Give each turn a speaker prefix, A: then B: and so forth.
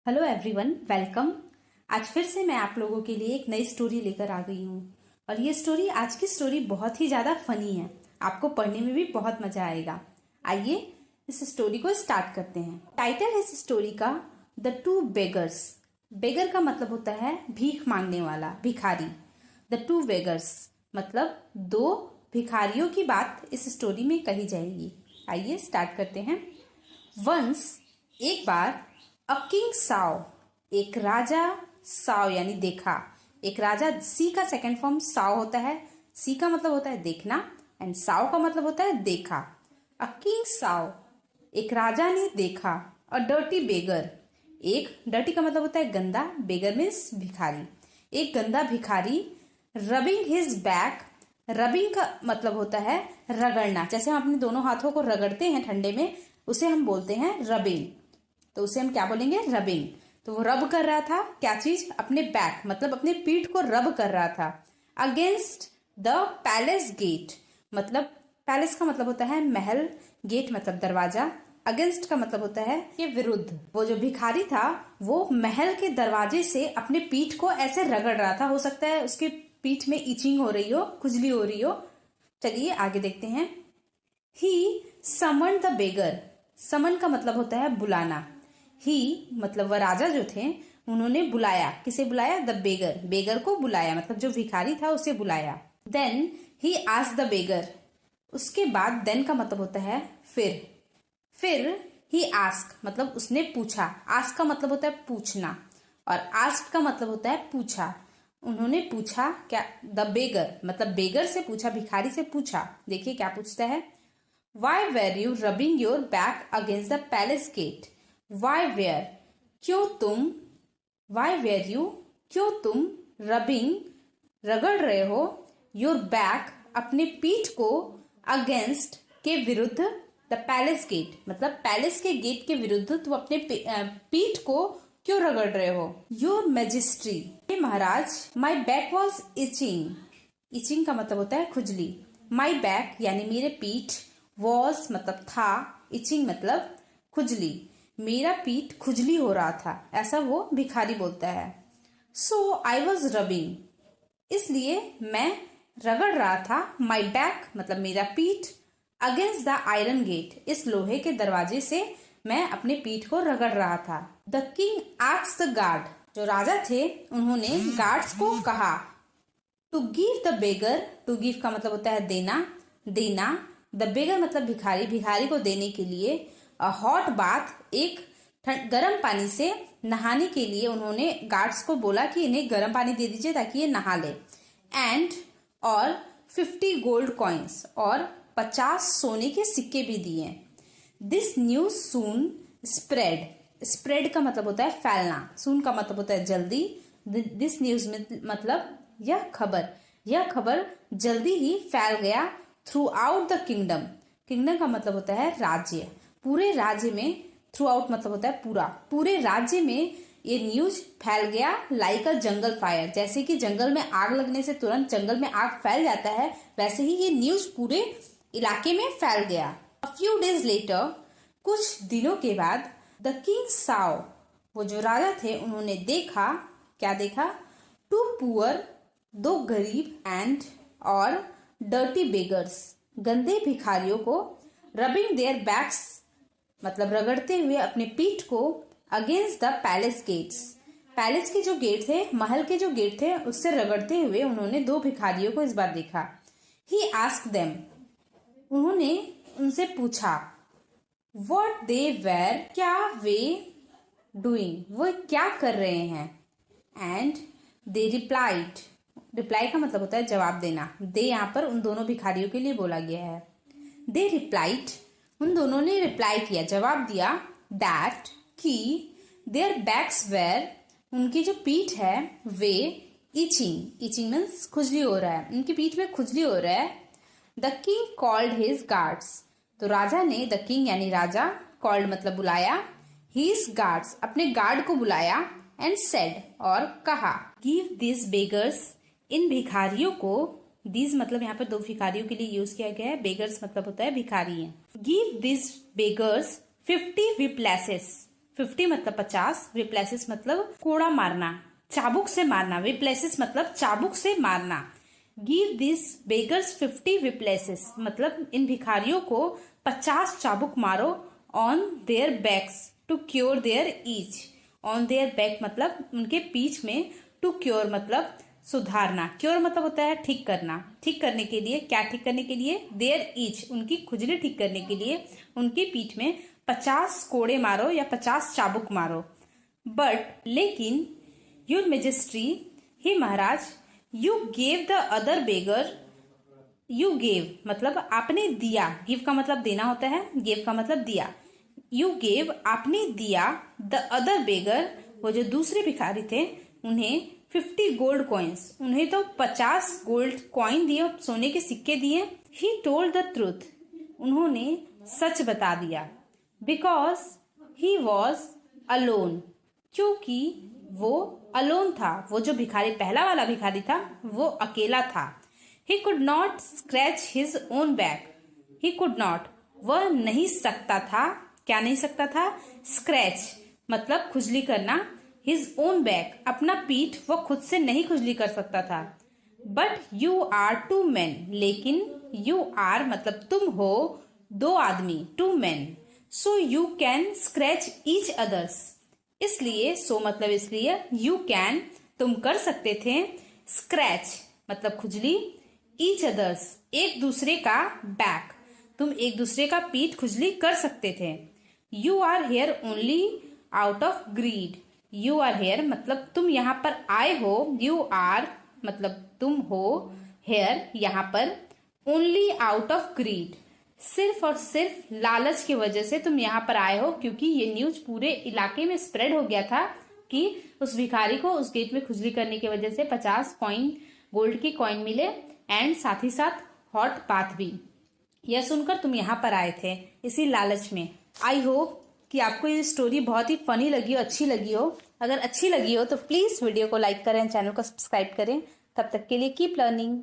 A: Hello everyone, welcome. आज फिर से मैं आप लोगों के लिए एक नई स्टोरी लेकर आ गई हूँ और ये स्टोरी आज की स्टोरी बहुत ही ज़्यादा फनी है। आपको पढ़ने में भी बहुत मज़ा आएगा। आइए इस स्टोरी को स्टार्ट करते हैं। टाइटल है इस स्टोरी का द टू बेगर्स। बेगर का मतलब होता है भीख मांगने वाला, भिखारी। द टू बेगर्स मतलब दो भिखारियों की बात इस स्टोरी में कही जाएगी। आइए स्टार्ट करते हैं। वंस एक बार अ किंग साव, एक राजा। साव यानी देखा। एक राजा, सी का सेकंड फॉर्म साव होता है। सी का मतलब होता है देखना एंड साव का मतलब होता है देखा। अ किंग साव, एक राजा ने देखा। अ डर्टी बेगर, एक डर्टी का मतलब होता है गंदा, बेगर मीन्स भिखारी। एक गंदा भिखारी रबिंग हिज बैक। रबिंग का मतलब होता है रगड़ना। जैसे हम अपने दोनों हाथों को रगड़ते हैं ठंडे में, उसे हम बोलते हैं रबिंग। तो उसे हम क्या बोलेंगे? रबिंग। तो वो रब कर रहा था क्या चीज? अपने बैक मतलब अपने पीठ को रब कर रहा था। अगेंस्ट द पैलेस गेट, मतलब पैलेस का मतलब होता है महल, गेट मतलब दरवाजा। अगेंस्ट का मतलब होता है के विरुद्ध। वो जो भिखारी था वो महल के दरवाजे से अपने पीठ को ऐसे रगड़ रहा था। हो सकता है उसके पीठ में इचिंग हो रही हो, खुजली हो रही हो। चलिए आगे देखते हैं। ही समन द बेगर। समन का मतलब होता है बुलाना। ही मतलब वह राजा जो थे उन्होंने बुलाया। किसे बुलाया? The beggar. बेगर को बुलाया मतलब जो भिखारी था उसे बुलाया। Then he asked the beggar. उसके बाद देन का मतलब होता है फिर ही आस्क मतलब उसने पूछा। आस्क का मतलब होता है पूछना और आस्क का मतलब होता है पूछा। उन्होंने पूछा क्या? द बेगर मतलब बेगर से पूछा, भिखारी से पूछा। देखिए क्या पूछता है। Why were you rubbing your back against the palace gate. Why were क्यों तुम, वाई वेयर यू क्यों तुम, रबिंग रगड़ रहे हो, योर बैक अपने पीठ को, अगेंस्ट के विरुद्ध, द पैलेस गेट मतलब पैलेस के गेट के विरुद्ध तुम अपने पीठ को क्यों रगड़ रहे हो। योर मैजिस्ट्री, हे महाराज, my back was itching. Itching का मतलब होता है खुजली। माई बैक यानी मेरे पीठ, वॉज मतलब था, इचिंग मतलब खुजली। मेरा पीठ खुजली हो रहा था, ऐसा वो भिखारी बोलता है। सो आई वॉज रबिंग, इसलिए मैं रगड़ रहा था। माई बैक मतलब मेरा पीठ, अगेंस्ट द आयरन गेट इस लोहे के दरवाजे से मैं अपने पीठ को रगड़ रहा था। The king asked the guard, जो राजा थे उन्होंने गार्ड्स को कहा to give the beggar. To give का मतलब होता है देना, देना। द बेगर मतलब भिखारी, भिखारी को देने के लिए। अ हॉट बाथ, एक गर्म पानी से नहाने के लिए उन्होंने गार्ड्स को बोला कि इन्हें गर्म पानी दे दीजिए ताकि ये नहा ले। एंड और 50 गोल्ड कॉइन्स और 50 सोने के सिक्के भी दिए। This news soon spread. Spread का मतलब होता है फैलना, सून का मतलब होता है जल्दी। दिस न्यूज मतलब यह खबर जल्दी ही फैल गया through out the kingdom. Kingdom का मतलब होता है राज्य, पूरे राज्य में। थ्रू आउट मतलब होता है पूरा, पूरे राज्य में ये न्यूज फैल गया। लाइक अ जंगल फायर, जैसे कि जंगल में आग लगने से तुरंत जंगल में आग फैल जाता है, वैसे ही ये न्यूज पूरे इलाके में फैल गया। अ फ्यू डेज लेटर, कुछ दिनों के बाद, द किंग साव, वो जो राजा थे उन्होंने देखा, क्या देखा? टू पुअर, दो गरीब, एंड और डर्टी बेगर्स, गंदे भिखारियों को, रबिंग देयर बैक्स मतलब रगड़ते हुए अपने पीठ को, against the palace gates, palace के जो गेट थे, महल के जो गेट थे, उससे रगड़ते हुए उन्होंने दो भिखारियों को इस बार देखा। ही आस्क्ड देम, उन्होंने उनसे पूछा, व्हाट दे वेर, क्या वे डूइंग, वो क्या कर रहे हैं। एंड दे रिप्लाइड, रिप्लाई का मतलब होता है जवाब देना। दे यहाँ पर उन दोनों भिखारियों के लिए बोला गया है। दे रिप्लाइड, उन दोनों ने रिप्लाई किया, जवाब दिया, दैट कि देयर बैक्स वेर, उनकी जो पीठ है वे, इचिंग, इचिंग मीन्स खुजली हो रहा है, उनकी पीठ में खुजली हो रहा है। The king called his guards, तो राजा ने, द किंग यानी राजा, कॉल्ड मतलब बुलाया, हिज गार्ड्स अपने गार्ड को बुलाया, एंड सेड और कहा, गिव दिस बेगर्स, इन भिखारियों को, दीज मतलब यहाँ पर दो भिखारियों के लिए यूज किया गया है, बेगर्स मतलब होता है भिखारी है। गिव दिस बेगर्स 50 विप्लेसेस, 50 मतलब 50, रिप्लेसेस मतलब कोड़ा मारना, चाबुक से मारना, रिप्लेसेस मतलब चाबुक से मारना। गिव दिस बेगर्स 50 रिप्लेसेस मतलब इन भिखारियों को 50 चाबुक मारो on their backs to cure their itch. On their back मतलब उनके पीठ में, टू क्योर मतलब सुधारना, क्योर मतलब होता है ठीक करना, ठीक करने के लिए, क्या ठीक करने के लिए, देयर ईच उनकी खुजली ठीक करने के लिए उनके पीठ में 50 कोड़े मारो या 50 चाबुक मारो। बट लेकिन योर मेजेस्ट्री, हे महाराज, you gave the other beggar, you gave मतलब आपने दिया, गिव का मतलब देना होता है, गेव का मतलब दिया, यू गेव आपने दिया, द अदर बेगर वो जो दूसरे भिखारी थे उन्हें 50 गोल्ड कॉइन्स, उन्हें तो 50 गोल्ड कॉइन दिए, सोने के सिक्के दिए। ही टोल्ड द ट्रूथ उन्होंने सच बता दिया। बिकॉज ही वॉज अलोन क्योंकि वो अलोन था, वो जो भिखारी पहला वाला भिखारी था वो अकेला था। He could not scratch his own back, he could not वह नहीं सकता था, क्या नहीं सकता था, स्क्रैच मतलब खुजली करना, हिज ओन बैक अपना पीठ वो खुद से नहीं खुजली कर सकता था। बट यू आर 2 men लेकिन यू आर मतलब तुम हो 2 आदमी, 2 men, so you can scratch each others इसलिए, सो मतलब इसलिए, यू कैन तुम कर सकते थे, स्क्रैच मतलब खुजली, ईच अदर्स एक दूसरे का बैक तुम एक दूसरे का पीठ खुजली कर सकते थे। You are here only out of greed, you are here मतलब तुम यहाँ पर आए हो, यू आर मतलब तुम हो, हेयर यहाँ पर, ओनली आउट ऑफ ग्रीड सिर्फ और सिर्फ लालच की वजह से तुम यहाँ पर आए हो, क्योंकि ये न्यूज पूरे इलाके में स्प्रेड हो गया था कि उस भिखारी को उस गेट में खुजली करने की वजह से 50 कॉइन, गोल्ड की कॉइन मिले एंड साथ ही साथ हॉट बाथ भी। यह सुनकर तुम यहाँ पर आए थे इसी लालच में। आई होप कि आपको ये स्टोरी बहुत ही फनी लगी हो, अच्छी लगी हो। अगर अच्छी लगी हो तो प्लीज़ वीडियो को लाइक करें, चैनल को सब्सक्राइब करें। तब तक के लिए कीप लर्निंग।